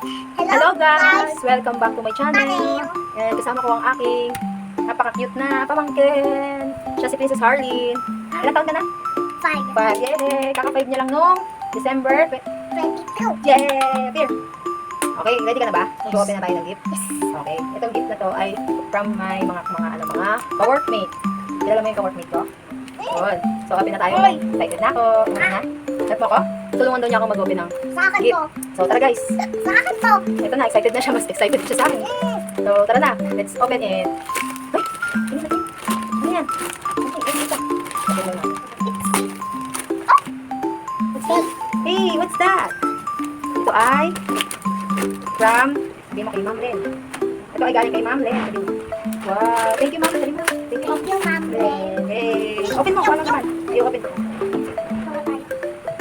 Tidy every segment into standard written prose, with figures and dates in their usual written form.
Hello guys! Welcome back to my channel. And kasama ko ang aking napaka-cute na pamangkin. Siya si Princess Harleen. Ilang taon ka na? 5. 5. Yay! Kaka-5 niya lang nung December 22. Yay! Here! Okay, ready ka na ba? Mag-open na tayo ng gift? Okay. Itong gift na to ay from my mga ka-workmate. Kilala mo yung ka-workmate ko? Yun. So, open na tayo. Excited na ako. Ano na? Help mo ko? Tulungan daw niya ako mag-open ng Sa akin gift. to. So, tara guys. Sa akin to. Ito na, excited na siya. Mas excited siya sa akin. So, tara na. Let's open it. Uy! Tingnan natin. Ano yan? Okay, ito. Open lang natin. What's that? Hey, what's that? Ito ay from, sabihin mo kay Ma'am Len. Ito ay galing kay Ma'am Len. Sabihin mo. Wow. Thank you, Ma'am. Sabihin mo. Thank you. Thank you, Ma'am Len. Hey. Open mo. Kung ano naman. Ay, open ko.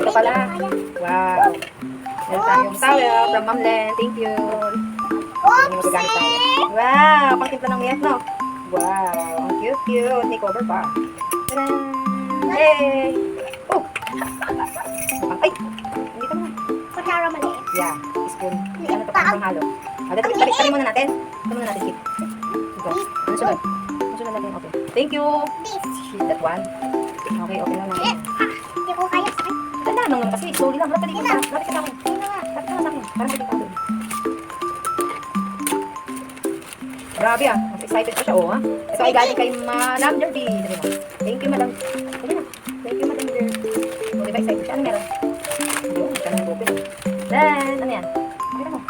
Ito pala. Wow. Meron tayong towel from Ma'am Len. Thank you. Oopsie! Wow! Pangtimpla ng miyat, no? Wow! Ang cute-cute. May cover pa. Tadaan! Hey! Oh! Ay! Hindi ka naman. Kutsara maliit. Yeah. Spoon. Ano ito? Pang halo. Tabi muna natin. Tabi muna natin, Kit. Go. Ano sunod? Ano sunod natin? Okay. Thank you! This. Shit, that one. Okay, okay lang natin. Hindi ko kaya sa akin. Tanda naman kasi. Slowly lang. Lapit ka sa akin. Ayun na nga. Lapit ka sa akin. Para makikita ko. Grabe ah. Mas excited pa siya, oh ha. Ito ay galing kay Madam Derby. Sabi mo. Thank you, Madam. Sabi na. Thank you, Madam Derby. O, diba excited siya? Ano meron? Ayun, ka nang open. Then, ano yan? Pakita mo.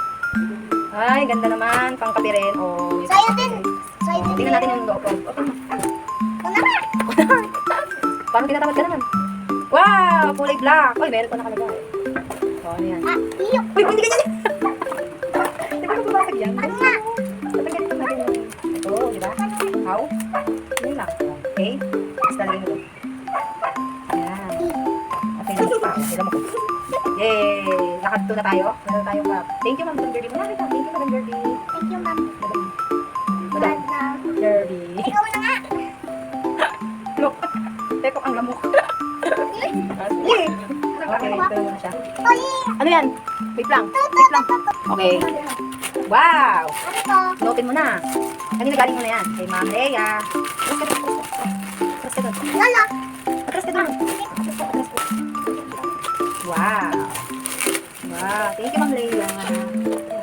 Ay, ganda naman. Pangkape rin. Oh, Sa'yo din. Sa'yo din. tingnan natin yung loob. Open mo. Ito na nga. Parang tinatamad ka naman. Wow! Kulay black. Uy, meron pa nakalagay. Oh, ano yan? Iyok. Uy, hindi ganyan. Di ba nababasag yan? Ano nga? Tatanggalin pa natin yung ito, di ba? How? Yun lang. Okay? Tapos lalagyan mo ito. Ayan. Okay, lang pa. Hila mo ko. Yay! Lakad 2 na tayo. Meron tayong cup. Thank you, Ma'am Derby. Malapit na. Thank you, Madam Derby. Thank you, Ma'am. Madam Derby. Ikaw na nga. Look. Tepok ang lamok. Yay! Okay, ito naman siya. Oy! Ano yan? Wait lang. Wait lang. Okay. Wow! Ano to? Inopen mo na. Kanina galing mo na yan. Kay Ma'am Leia. Atras ka doon. Lala. Atras ka doon. Atras ka. Wow. Wow. Thank you, Ma'am Leia.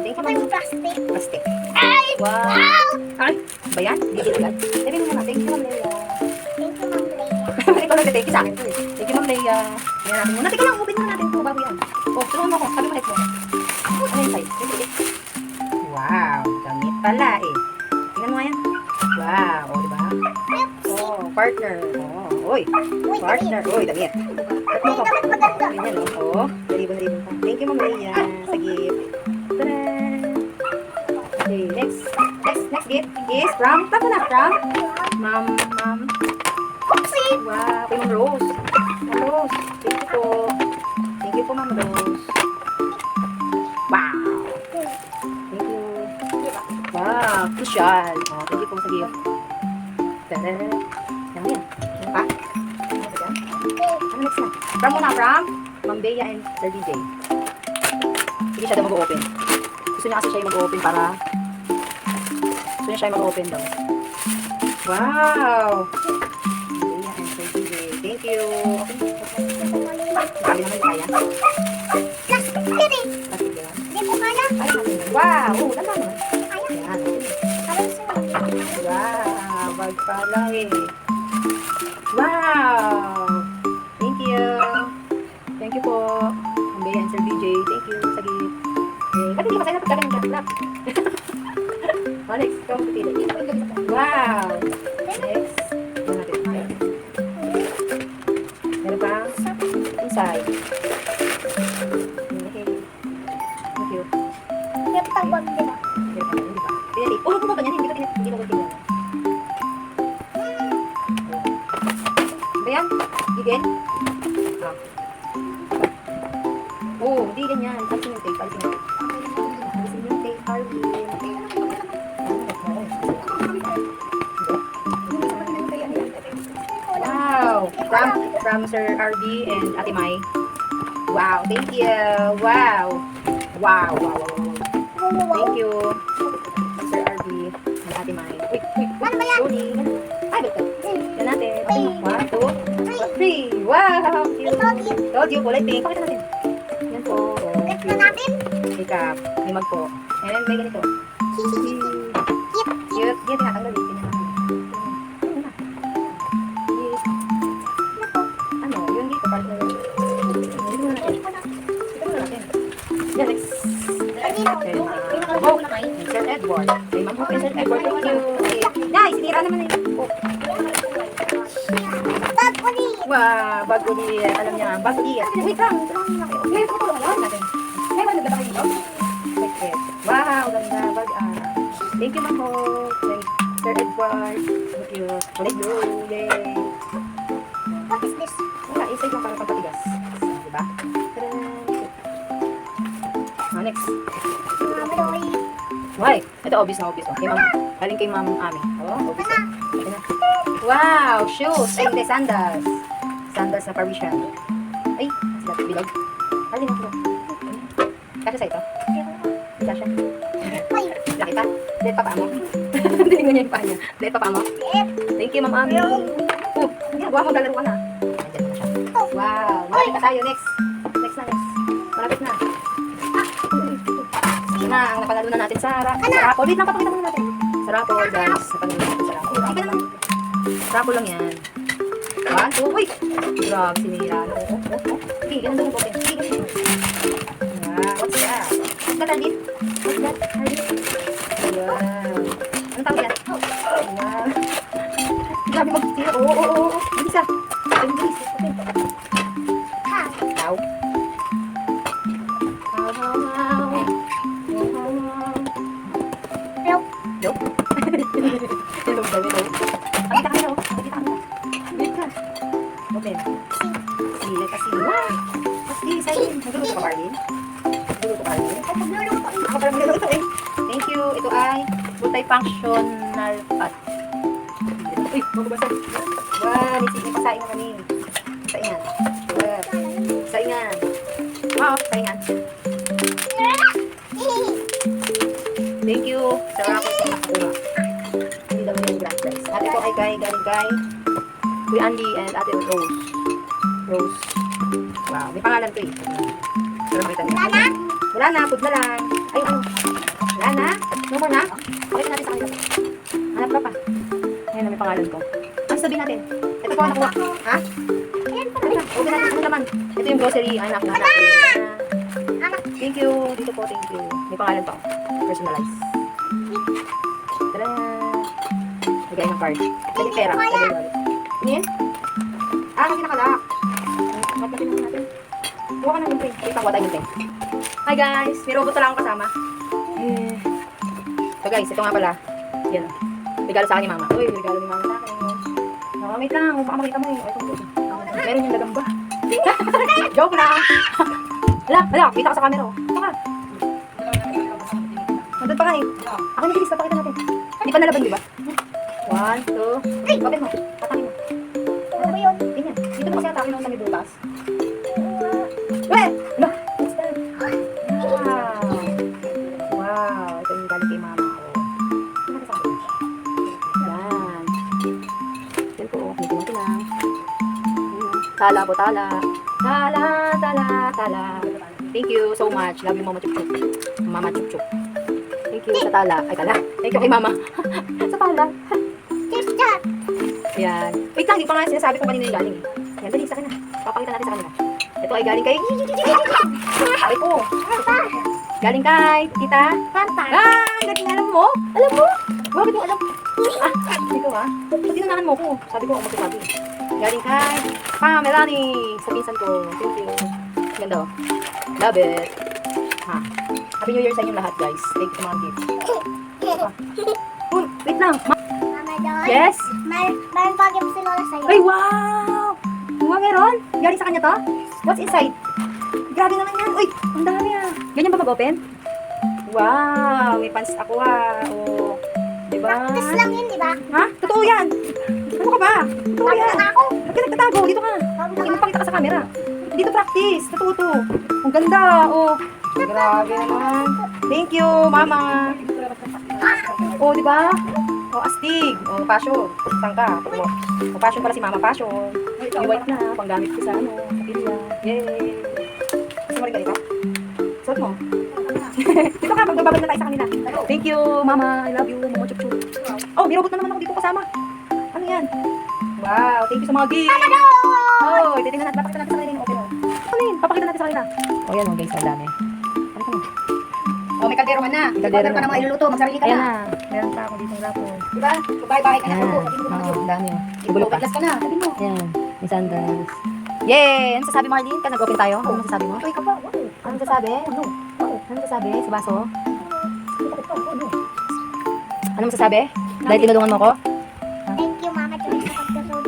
Thank you, May Ma'am. plastic. Plastic. Ay! Wow. Ow! Ay, ba yan? Bigil agad. Sabi mo muna. Thank you, Ma'am Leia. Thank you, Ma'am Leia. Ikaw nag-thank you sa akin to eh. Thank you, Ma'am Leia. Tingnan natin muna. Teka lang, open muna natin ito bago yan. Oh, tulungan mo ako. Sabi mo, head mo. Ano inside? Wow. Gamit pala eh. Tingnan mo nga yan. Wow. O, diba? Oh, partner. Oh, oy. Uy, Partner. Uy, damit. At mo ko. Ganyan, oh. Ribon-ribon pa. Thank you, Ma'am Leia. Sa gift. Tada! Okay, next gift is from, tama na, from Ma'am, Oopsie! wow, kay Ma'am Rose. Ma'am Rose, thank you po. Thank you po, Ma'am Rose. Wow. Thank you. Wow, crucial. Oh, thank you po sa gift. Tada! Yan yan. Yan pa. Ano ba dyan? Ano next na? From muna, from Ma'am Bea and Sir DJ. Sige siya daw mag-open. Gusto niya kasi siya yung mag-open para gusto niya siya yung mag-open daw. Wow! Bea and Sir DJ. Thank you. Marami naman kaya. Plastic din eh. Plastic yan. Hindi ko kaya. Ay, wow! Oh, tanda naman. Ayaw. Yan. Parang sa'yo. Wow! Bag pala eh. Wow! Thank you. Thank you po. Ma'am Bea and Sir DJ. Thank you sa gift. Eh, ba't hindi masaya na pagkagan ng black? Alex, ikaw ang pipili. Wow! Next. Ano natin? Meron pa inside. Okay. Thank you. May tawag din ako. Meron pa, hindi pa. Pinili. Oh, huwag mo ba yan? Hindi ko tingnan. Ba yan? Gigil? Ah. Oh, hindi ganyan. Alisin yung tape. Alisin yung tape. Alisin yung tape. Alisin yung tape. Wow! From Sir RD and Ate Mai. Wow, thank you. Wow. Wow, wow, wow, wow. Thank you. Sir RB. Ang ate Mai. Uy. Ano ba yan? Slowly. Ay, ba't yan natin. 1, 2, 3. Wow. Cute. Told you. Kulay pink. Pakita natin. Yan po. Oh, Get na natin. makeup. May mag po. And then may ganito. Cute. Yan, tinatanggal dito. Ano, yun dito. Part na yun. Dito muna natin. Dito muna natin. Yan, next. Sir Edward. Kay Ma'am Hope and Sir Edward. Thank you. Nice, sinira naman eh. Oh. Wow, bago di, alam niya, bago di. Wait lang, ito lang muna kayo. May photo lang natin. May mga nagdala kayo dito? Wow, ganda. Thank you, Ma'am Hope. Kay Sir Edward. Thank you. Ulit yun. Yay. What is this? Wala, isay lang para pampatigas. Diba? Ah, next. Why? Ito obvious na obvious. Kay Ma'am, galing kay Ma'am Ami. Oh, obvious. Okay na. Wow, shoes. Ay, hindi, sandals. Sandals na Parisian. Ay, sila bilog. Alin ang bilog? Kasya sa ito? Kasya. Laki pa. Dahil pa mo. Tingnan niya yung paa niya. Dahil pa mo. Thank you, Ma'am Ami. Oh, ginagawa ko, lalaro ka na. Nandiyan na siya. Wow, malapit na tayo. Next. Next na, next. Malapit na. Ito na, ang napanalo na natin sa raffle. Wait lang, papakita muna natin. Sa raffle, guys. Napanalo natin sa raffle. Hindi ka naman. Raffle lang yan. 1, 2, uy! Grabe, sinira. Sige, ganun doon po. Sige, ganun. Wow, what's that? What's that, Aldit? What's that, Aldit? Wow. Anong tawag yan? Wow. Grabe mag-tira. Oo. Bisa. Bilis. Okay. Wow. Nope. Hello, hello. Pakita ka na. Wait ka. Open. Sila kasi. Wow. Mas exciting. Nagluluto ka, Barbie? Nagluluto ka, Barbie? Ako pala magluluto eh. Thank you. Ito ay multi-functional pot. Uy, magbabasa. Wow, may pasaing naman eh. Pasaingan. Wow. Pasaingan. Wow, pasaingan. Thank you. Sa raffle sa nakakuha. Hindi daw yung grand prize. At ito ay galing kay Kuya Andy and Ate Rose. Rose. Wow, may pangalan to eh. Pero makita niyo. Wala na, food na lang. Ay, ano? Wala na? No more na? Pakita natin sa kanila. Hanap ka pa. Ayan na, may pangalan ko. Ano sabihin natin? Ito po ang nakuha. Ha? Ano na? Open natin. Ano naman? Ito yung grocery. Anak na natin. Thank you. Dito po, thank you. May pangalan pa. Personalize. Tada! Lagay ng card. Lagay pera. Lagay wallet. Ano yan? Kasi nakalock. Magpapin naman natin. Buka ka ng gunting. Wait lang, wala yung gunting. Hi guys! May robot na lang kasama. So guys, ito nga pala. Yan. Regalo sa akin ni Mama. Uy, regalo ni Mama sa akin. Wait lang. Baka makita mo eh. Meron yung gagamba. Joke lang. Hala. Kita ka sa camera. Ito ka. Nandun pa nga eh. Ako nagilis. Papakita natin. Hindi pa nalaban, di ba? 1, 2. Ay! Open mo. Patakin mo. Ano ba yun? Ganyan. Dito na kasi atake nung may butas. Weh! Ano? What's that? Wow. Wow. Ito yung galing kay Mama. Yan. Yan po. Medyo lang. Tala po, tala. Tala. Thank you so much. Love you, Mama Chup Chup. Mama Chup Chup. Thank you sa tala. Ay, tala. Thank you kay Mama. Sa tala. Cheers, chat. Yan. Wait lang, di pa nga sinasabi kung kanino yung galing eh. Yan, dali, sa akin na. Papakita natin sa kanila. Ito ay galing kay... Ay ko. Galing kay Tita Fanta. Ay, galing alam mo? Alam mo? Bakit mo alam? Hindi ko ah. So, tinunahan mo ko. Sabi ko, magsasabi. Galing kay Pamelani. Sa pinsan ko. Thank you. Ganda oh. Love it. Ha. Happy New Year sa inyong lahat, guys. Thank you sa mga gift. Wait lang. Mama Doll. Yes? Meron pa gift si Lola sa'yo. Ay, wow! Wow, meron? Galing sa kanya to? What's inside? Grabe naman yan. Uy, ang dami ah. Ganyan ba mag-open? Wow, may pants ako ah. Oh. Diba? Practice lang yun, di ba? Ha? Totoo yan. Ano ka ba? Totoo yan. Ako. Ba't ka nagtatago? Dito ka. Magpakita ka sa camera. Dito practice. Totoo to. Ang ganda. Oh. Grabe naman. Thank you, Mama. Oh, di ba? Oh, astig. Oh, passion. Saan ka? Oh, passion pala si Mama, passion. Yung white na, panggamit ko sa ano, kapilya. Yay! Gusto mo rin ganito? Suot mo. Dito ka, magbababad na tayo sa kanila. Thank you, Mama. I love you, Mama Chup Chup. Oh, may robot na naman ako dito kasama. Ano yan? Wow, thank you sa mga gift. Oh, titingnan natin. Papakita natin sa kanila yung open. Ano yun? Papakita natin sa kanila. Oh, yan, guys, ang dami. Ano ka na? Oh, may kaldero ka na. May kaldero Order ka na. na mga iluluto. Magsarili ka Ayan na. na. Meron pa ako dito ng lapon. Diba? Babae-bahay ka na. Ayan. Ako, sabi mo Oo, naman yun. ang dami. Ibulo Ibulo pa. Atlas ka na. Sabi mo. Ayan. May sandals. Yay! Ano sasabi, Marlene? Ka nag-open tayo? Ano masasabi mo? Uy, ka pa. Ano masasabi? Ano? Ano masasabi sa baso? Ano masasabi? Dahil tinulungan mo ko? Thank you, Mama Joy, sa pagkasunod.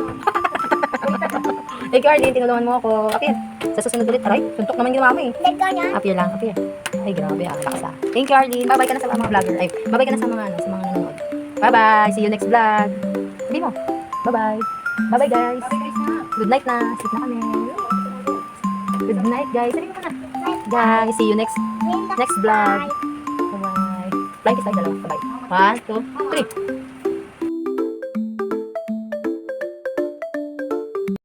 Thank you, Arlene. Tinulungan mo ako. Apir. Sa susunod ulit. Aray, suntok naman ginawa mo eh. Leg ka niya. Apir lang. Apir. Ay, grabe ah. Lakas ah. Thank you, Arlene. Bye-bye ka na sa mga vlogger. Ay, bye-bye ka na sa mga, ano, sa mga nanonood. Bye-bye. See you next vlog. Sabi mo. Bye-bye. Bye-bye, guys. Sabi guys na. Good night na. Sleep na kami. Good night, guys. Sabi mo ka na. Guys, see you next vlog. Bye-bye. Flying kiss tayo dalawa. Bye-bye. 1, 2, 3.